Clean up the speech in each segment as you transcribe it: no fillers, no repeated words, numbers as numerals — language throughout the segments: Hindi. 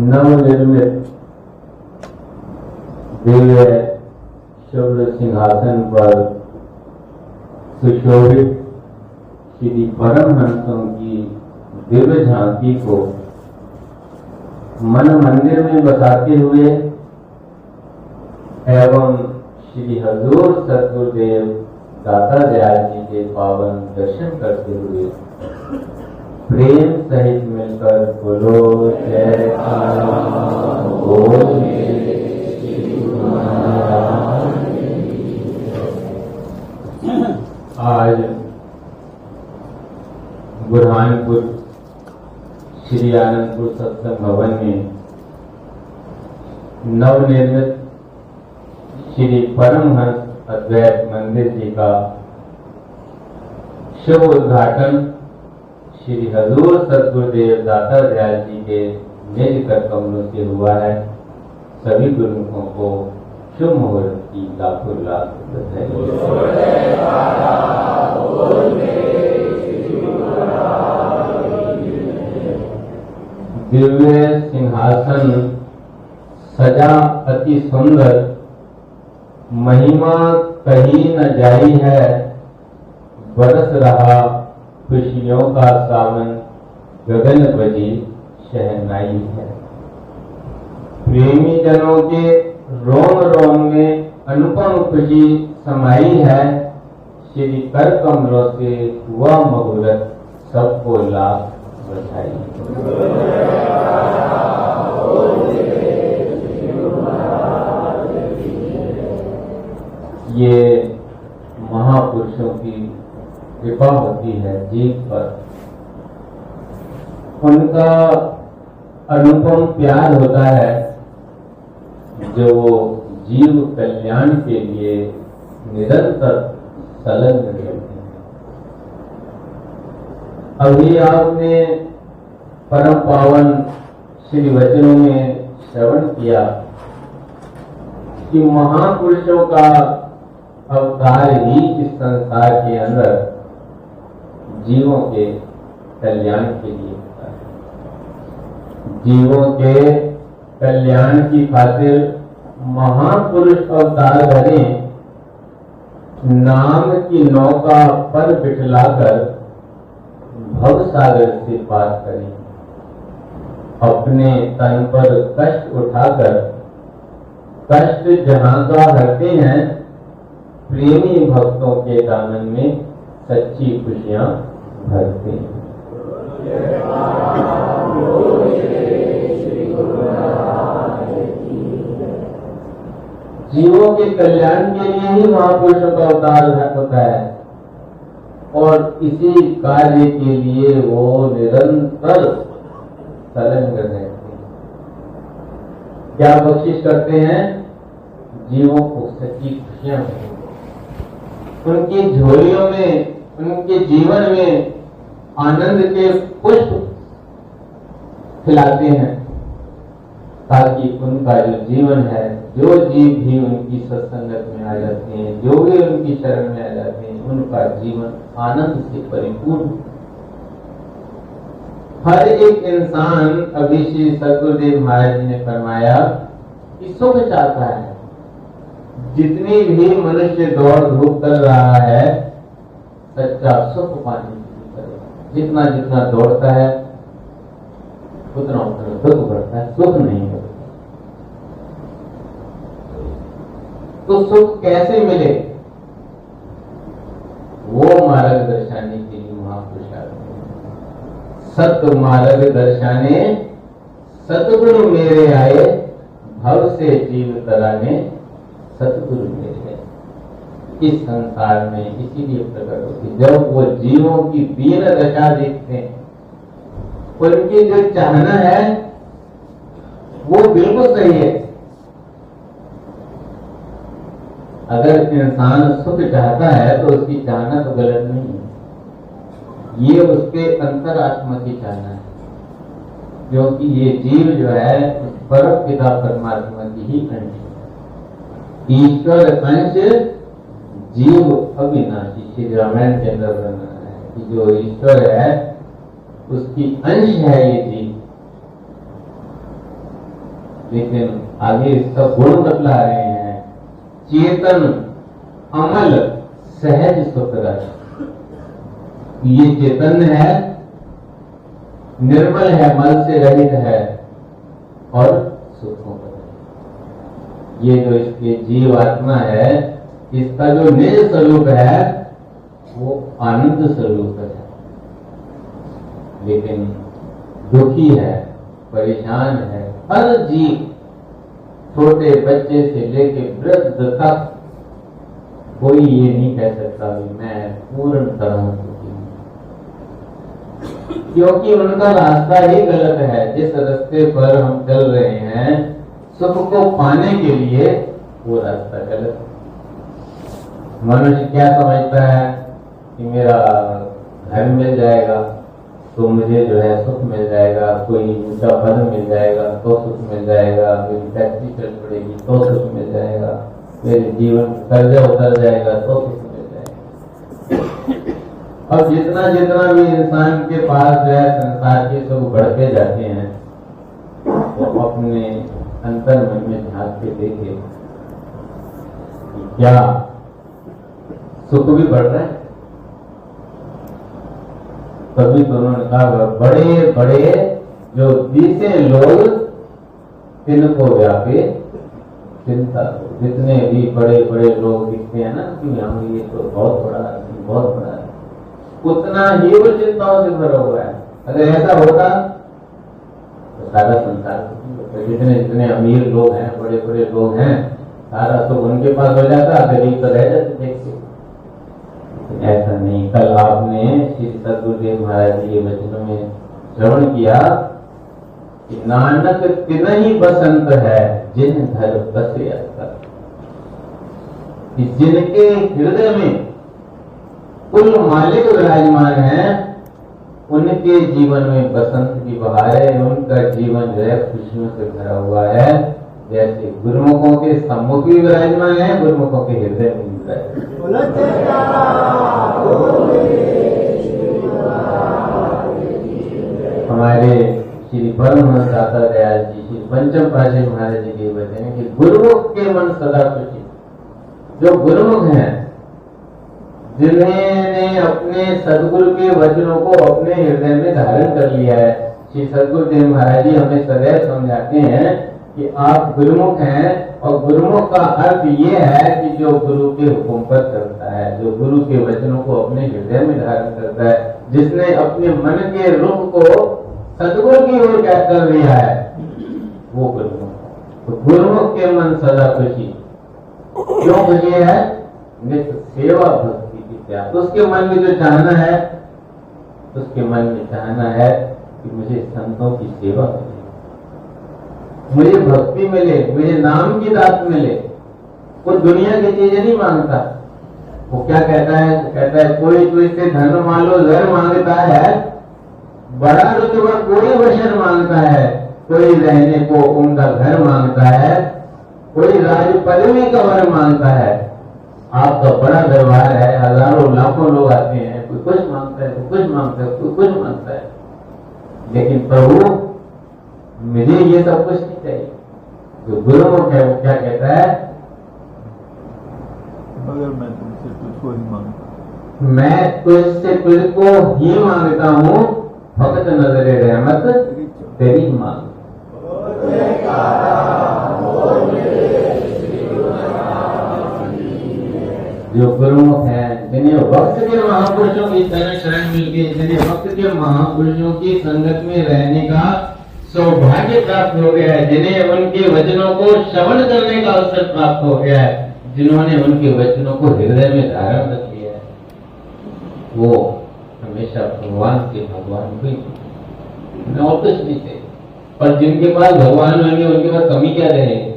नवनिर्मित दिव्य शुभ्र सिंहासन पर सुशोभित श्री परमहंसों की दिव्य झांकी को मन मंदिर में बसाते हुए एवं श्री हजूर सतगुरुदेव दाता दयाल जी के पावन दर्शन करते हुए प्रेम सहित मिलकर बोलो जय आज बुरहानपुर श्री आनंदपुर सत्संग भवन में नवनिर्मित श्री परमहंस अद्वैत मंदिर जी का शुभ उद्घाटन श्री हजूर सतगुरुदेव दाता दयाल जी के निज कर कमलों से हुआ है। सभी गुरुमुखों को शुभ मुहूर्त की लाखों लाख बधाई। दिव्य सिंहासन सजा अति सुंदर, महिमा कहीं न जाई है, बरस रहा खुशियों का सावन, गगन बजी शहनाई है। प्रेमी जनों के रोम रोम में अनुपम खुशी समाई है। श्री कर कमलों से हुआ मुहूर्त, सबको लाभ बधाई। ये महापुरुषों की कृपा होती है जीव पर, उनका अनुपम प्यार होता है जो जीव कल्याण के लिए निरंतर संलग्न रहते हैं। अभी आपने परम पावन श्री वचनों में श्रवण किया कि महापुरुषों का अवतार ही इस संसार के अंदर जीवों के कल्याण के लिए होता है। जीवों के कल्याण की खातिर महापुरुष अवतार धरे, नाम की नौका पर बिठलाकर भव सागर से पार करें। अपने तन पर कष्ट उठाकर कष्ट जहां का हरते हैं, प्रेमी भक्तों के दामन में सच्ची खुशियां भरते हैं। जीवों के कल्याण के लिए ही महापुरुषों का अवतार होता है और इसी कार्य के लिए वो निरंतर संलग्न रहते हैं। क्या बख्शिश करते हैं? जीवों को सच्ची खुशियां, उनकी झोलियों में, उनके जीवन में आनंद के पुष्प खिलाते हैं, ताकि उनका जो जीवन है, जो जीव भी उनकी सत्संगत में आ जाते हैं, जो भी उनकी शरण में आ जाते हैं, उनका जीवन आनंद से परिपूर्ण। हर एक इंसान, अभी श्री सतगुरुदेव महाराज जी ने फरमाया कि सुख चाहता है। जितनी भी मनुष्य दौड़ धूप कर रहा है, सच्चा सुख पाने की तरफ जितना जितना दौड़ता है उतना उतना दुख बढ़ता है, सुख नहीं होता। तो सुख कैसे मिले, वो मार्ग दर्शाने के लिए महापुरुष आते हैं। सत मार्ग दर्शाने सतगुरु मेरे आए, भव से जीव तराने सतगुरु मेरे। इस संसार में इसीलिए प्रकट होती, जब वो जीवों की दीन दशा देखते हैं, उनकी जो चाहना है वो बिल्कुल सही है। अगर इंसान सुख चाहता है तो उसकी चाहना तो गलत नहीं है, ये उसके अंतरात्मा की चाहना है, क्योंकि ये जीव जो है परम पिता परमात्मा की ही अंश है। ईश्वर अंश जीव अविनाशी, श्री रामायण के अंदर वर्णन है कि जो ईश्वर है उसकी अंश है ये जीव। लेकिन आगे इसका गुण बतला रहे हैं, चेतन अमल सहज सुख रस। ये चैतन्य है, निर्मल है, मल से रहित है और सुखों का। ये जो इसके जीव आत्मा है, इसका जो निज स्वरूप है वो आनंद स्वरूप है, लेकिन दुखी है, परेशान है। हर जीव, छोटे बच्चे से लेके वृद्ध तक, कोई ये नहीं कह सकता कि मैं पूर्ण तरह सुखी हूं, क्योंकि उनका रास्ता ही गलत है। जिस रास्ते पर हम चल रहे हैं सुख को पाने के लिए, वो रास्ता गलत है। मनुष्य क्या समझता है कि मेरा घर मिल जाएगा तो मुझे जो है सुख मिल जाएगा, कोई ऊंचा पद मिल जाएगा तो सुख मिल जाएगा, मेरी फैक्ट्री चल पड़ेगी तो सुख मिल जाएगा, मेरे जीवन कर्जा उतर जाएगा तो सुख मिल जाएगा। अब जितना जितना भी इंसान के पास जो है संसार के सुख बढ़ते जाते हैं, तो अपने अंतर मन में झांक के देखे कि क्या सुख भी बढ़ रहा है। तभी तो उन्होंने कहा, बड़े बड़े जो दिसे लोग तिनको व्यापे चिंता। जितने भी बड़े बड़े लोग दिखते हैं ना कि हम ये तो बहुत बड़ा है, बहुत बड़ा है, उतना ही वो चिंताओं से भरा हुआ है। अगर ऐसा होता तो सारा संसार, जितने जितने अमीर लोग हैं, बड़े बड़े लोग हैं, सारा सुख उनके पास हो जाता, गरीब तो रह जाते देखते। ऐसा नहीं। कल आपने श्री सद्गुरुदेव महाराज जी के वचनों में श्रवण किया कि नानक तिन ही बसंत है जिन घर बसे अस्तक, कि जिनके हृदय में कुल मालिक विराजमान है, उनके जीवन में बसंत की बहार है, उनका जीवन जो है खुशियों से भरा हुआ है। जैसे गुरुमुखों के सम्मुख भी विराजमान है, गुरुमुखों के हृदय में भी हमारे श्री परमहंस दाता दयाल जी, श्री पंचम पातशाही महाराज जी के वचन है कि गुरुमुख के मन सदा खुशी। जो गुरुमुख हैं, जिन्होंने अपने सदगुरु के वचनों को अपने हृदय में धारण कर लिया है, श्री सद्गुरुदेव महाराज जी हमें सदैव समझाते हैं कि आप गुरुमुख हैं, और गुरुमुख का अर्थ ये है कि जो गुरु के हुक्म पर चलता है, जो गुरु के वचनों को अपने हृदय में धारण करता है, जिसने अपने मन के रुख को सदगुरु की ओर कर लिया है, वो गुरुमुख। तो गुरुमुख के मन सदा खुशी। क्यों खुशी है? नित्य सेवा भक्ति की त्याग। उसके मन में जो चाहना है, उसके मन में चाहना है कि मुझे संतों की सेवा मिले, मुझे भक्ति मिले, मुझे नाम की दात मिले। वो दुनिया की चीजें नहीं मांगता। वो क्या कहता है? कहता है कोई तो इससे धन मालो घर मांगता है, बड़ा रुतबा कोई वचन मांगता है, कोई रहने को उनका घर मांगता है, कोई राज पदवी का वर मांगता है। आपका बड़ा दरबार है, हजारों लाखों लोग आते हैं, कोई कुछ मांगता है, कोई कुछ मांगता है, कोई कुछ मांगता है, लेकिन प्रभु मुझे ये सब कुछ नहीं चाहिए। जो गुरुमुख है वो क्या कहता है? मगर मैं तुमसे तुझको ही मांगता, मैं तुझसे तुझको ही मांगता हूँ, भक्त नजरे रहमत तेरी मांग। जो गुरुमुख हैं, जिन्हें वक्त के महापुरुषों की शरण मिलके, जिन्हें वक्त के महापुरुषों की संगत में रहने का सौभाग्य प्राप्त हो गया है, जिन्हें उनके वचनों को श्रवण करने का अवसर प्राप्त हो गया है, जिन्होंने उनके वचनों को हृदय में धारण कर लिया है, वो हमेशा भगवान के भगवान हुए और कुछ नहीं थे। पर जिनके पास भगवान होंगे उनके पास कमी क्या रहेगी?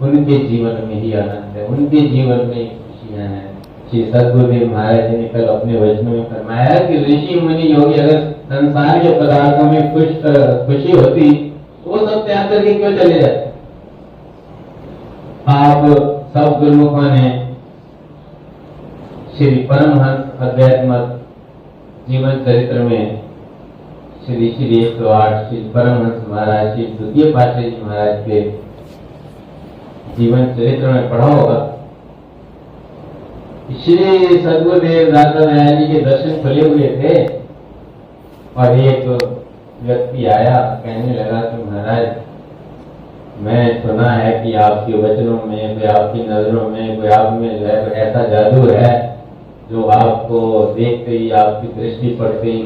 उनके जीवन में ही आनंद है, उनके जीवन में ही खुशियां हैं। श्री सद्गुरुदेव महाराज जी ने कल अपने वचनों में फरमाया कि ऋषि मुनि योगी अगर संसार के पदार्थों में खुशी होती तो वो सब त्याग करके क्यों चले जाते? आप सब गुरुमुखों ने श्री परमहंस अद्वैत मत जीवन चरित्र में श्री 108 श्री परमहंस महाराज श्री द्वितीय पातशाही जी महाराज के जीवन चरित्र में पढ़ा होगा। श्री सद्गुरुदेव दाता दयाल जी के दर्शन खुले हुए थे और एक व्यक्ति आया, कहने लगा कि महाराज, मैं सुना है कि आपके वचनों में, कोई आपकी नजरों में, कोई आप में जो है ऐसा जादू है जो आपको देखते ही आपकी दृष्टि पड़ते ही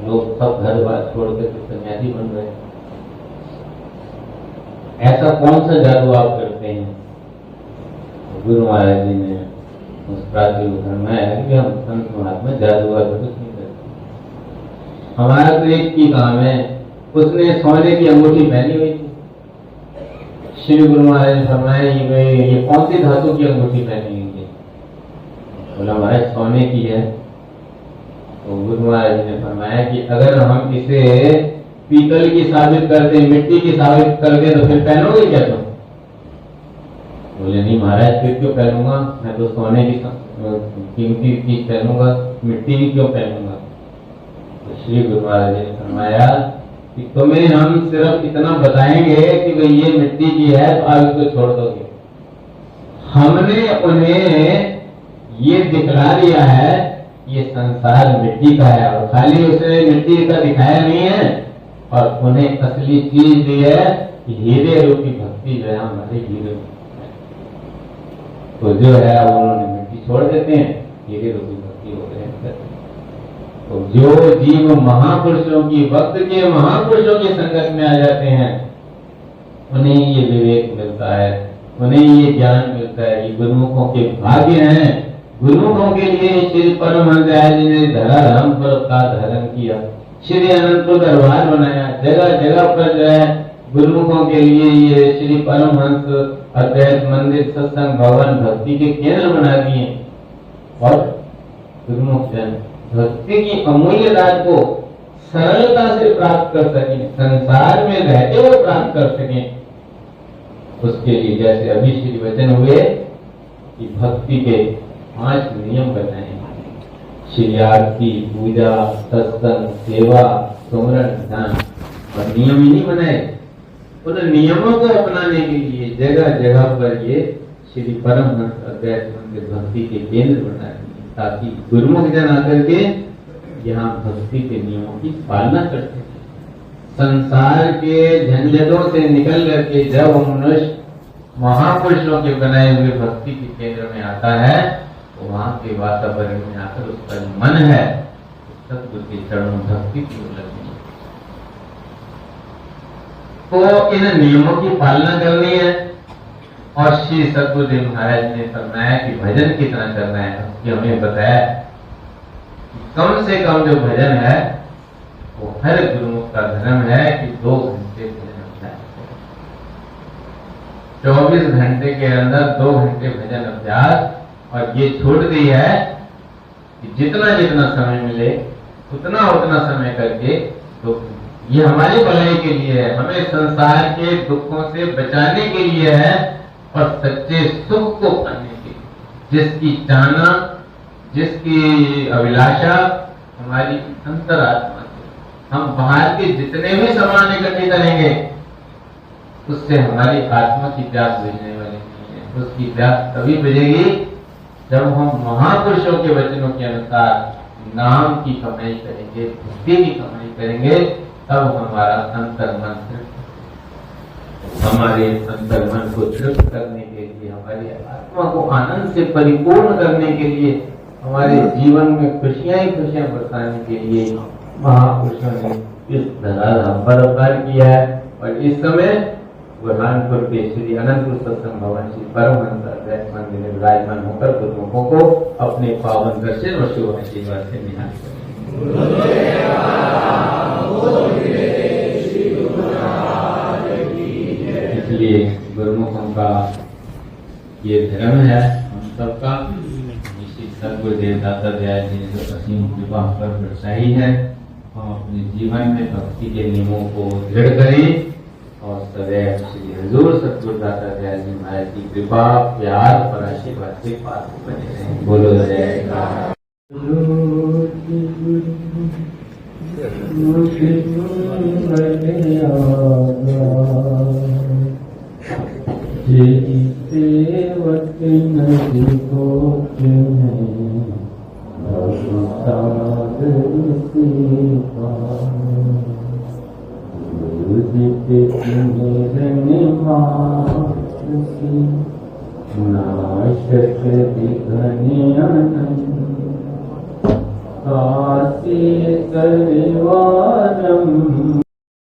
लोग सब घर बार छोड़ कर सन्यासी बन रहे हैं। ऐसा कौन सा जादू आप करते हैं? गुरु महाराज जी ने मुस्कुराते हुए फरमाया कि हम संत महात्मा जादू वादू कुछ नहीं करते, हमारा तो एक ही काम है। उसने सोने की अंगूठी पहनी हुई थी। श्री गुरु महाराज ने फरमाया ये कौन सी धातु की अंगूठी पहनी हुई है? बोला महाराज सोने की है। तो गुरु महाराज जी ने फरमाया कि अगर हम इसे पीतल की साबित कर दे, मिट्टी की साबित कर दे तो फिर पहनोगे क्या तुम? बोले नहीं महाराज, फिर क्यों पहनूंगा, मैं तो सोने की कीमती चीज पहनूंगा, मिट्टी की क्यों पहनूंगा? तो श्री गुरु महाराज जी ने फरमाया कि तुम्हें हम सिर्फ इतना बताएंगे कि भाई ये मिट्टी की है तो आप इसको छोड़ दोगे। हमने उन्हें ये दिखला दिया है ये संसार मिट्टी का है, और खाली उसे मिट्टी का दिखाया नहीं है और उन्हें असली चीज दी है हीरे रूपी भक्ति जो है हमारे हीरे। तो जो है उन्होंने मिट्टी छोड़ देते हैं, हीरे रूपी भक्ति हो गए। तो जो जीव महापुरुषों की, वक्त के महापुरुषों की संगत में आ जाते हैं, उन्हें ये विवेक मिलता है, उन्हें ये ज्ञान मिलता है। ये गुरुमुखों के भाग्य हैं। गुरुमुखों के लिए श्री परमहंस दयाल जी ने धराधाम पर का धारण किया, श्री अनंतपुर दरबार बनाया, जगह जगह पर जो है गुरुमुखों के लिए ये श्री परमहंस अद्वैत मंदिर, सत्संग भवन, भक्ति के केंद्र बना दिए। और गुरुमुख जन भक्ति की अमूल्य दात को सरलता से प्राप्त कर सके, संसार में रहते हुए प्राप्त कर सके, उसके लिए जैसे अभी श्री वचन हुए कि भक्ति के 5 नियम बताए, श्री आरती, पूजा, सत्संग, सेवा, सुमरन, ध्यान। और नियम ही नहीं बनाए, उन नियमों को अपनाने के लिए जगह जगह पर ये श्री परमहंस अद्वैत मंदिर भक्ति के केंद्र बना दिए, ताकि गुरुमुख जन आकर के यहाँ भक्ति के नियमों की पालना कर सके। संसार के झंझटों से निकल करके जब मनुष्य महापुरुषों के बनाए हुए भक्ति के केंद्र में आता है तो वहां के वातावरण में आकर उसका मन है सतगुरु के चरणों भक्ति की ओर लगने। तो इन नियमों की पालना करनी है। और श्री सद्गुरुदेव महाराज ने फरमाया कि भजन कितना करना है, उसकी हमें बताया कम से कम जो भजन है वो हर गुरुमुख का धर्म है कि 2 घंटे भजन अभ्यास करें। 24 घंटे के अंदर 2 घंटे भजन अभ्यास। और ये छोड़ दी है कि जितना जितना समय मिले उतना उतना समय करके, तो ये हमारी भलाई के लिए है, हमें संसार के दुखों से बचाने के लिए है और सच्चे सुख को पाने के लिए, जिसकी चाहना, जिसकी अभिलाषा हमारी अंतरात्मा से। हम बाहर के जितने भी सामान इकट्ठे करेंगे उससे हमारी आत्मा की प्यास बुझने वाली नहीं है। उसकी प्यास तभी बुझेगी जब हम महापुरुषों के वचनों के अनुसार नाम की कमाई करेंगे, भक्ति की कमाई करेंगे, तब हमारा अंतर मन हमारे अंतर मन को तृप्त करने के लिए, हमारी आत्मा को आनंद से परिपूर्ण करने के लिए, हमारे जीवन में खुशियां ही खुशियां बरसाने के लिए महापुरुषों ने इस धराधाम पर अवतार किया है। और इस समय बुरहानपुर के श्री अनंतपुर सत्संग भवन श्री परमहंस अद्वैत मंदिर में विराजमान होकर गुरुमुखों को अपने पावन दर्शन और शुभ आशीर्वाद से निहाल करें। इसलिए गुरुमुखों का ये धर्म है हम सबका। सदगुरुदेव दाता दयाल जी ने जो असीम कृपा पर बरसाई है, हम अपने जीवन में भक्ति के नियमों को दृढ़ करें और सदैव श्री हजूर सतगुरु दाता दयाल जी महाराज की कृपा, प्यार और आशीर्वाद के पात्र बने रहें। बोलो जयकार। काशी करिवारम